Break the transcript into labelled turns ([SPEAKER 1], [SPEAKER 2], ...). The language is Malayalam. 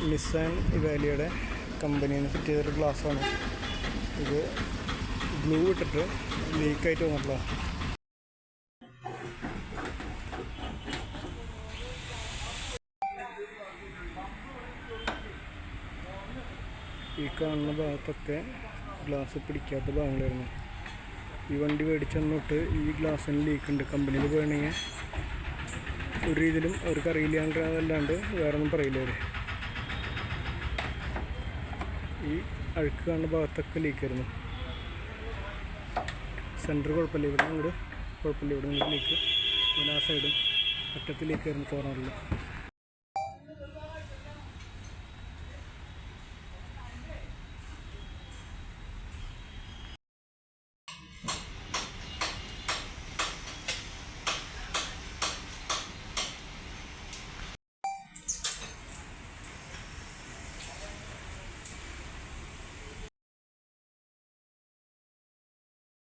[SPEAKER 1] നിസ്സാൻ ഇവാലിയുടെ കമ്പനിയിൽ നിന്ന് ഫിറ്റ് ചെയ്തൊരു ഗ്ലാസ്സാണ് ഇത്. ഗ്ലൂ ഇട്ടിട്ട് ലീക്കായിട്ട് വന്നിട്ടുള്ള ഈ കാണുന്ന ഭാഗത്തൊക്കെ ഗ്ലാസ് പിടിക്കാത്ത ഭാഗങ്ങളായിരുന്നു. ഈ വണ്ടി മേടിച്ചെന്നിട്ട് ഈ ഗ്ലാസ്സിന് ലീക്കുണ്ട്. കമ്പനിയിൽ പോകണമെങ്കിൽ ഒരു രീതിയിലും അവർക്ക് അറിയില്ലാണ്ടല്ലാണ്ട് വേറെ ഒന്നും പറയില്ല അവർ. ഈ അഴുക്ക് കാണുന്ന ഭാഗത്തൊക്കെ ലീക്കായിരുന്നു. സെൻറ്റർ കുഴപ്പമില്ല, ഇവിടെ അങ്ങോട്ട് കുഴപ്പമില്ല, ഇവിടെ നിന്ന് ലീക്ക്. പിന്നെ ആ സൈഡും അറ്റത്ത് ലീക്കായിരുന്നു കോർണറിൽ.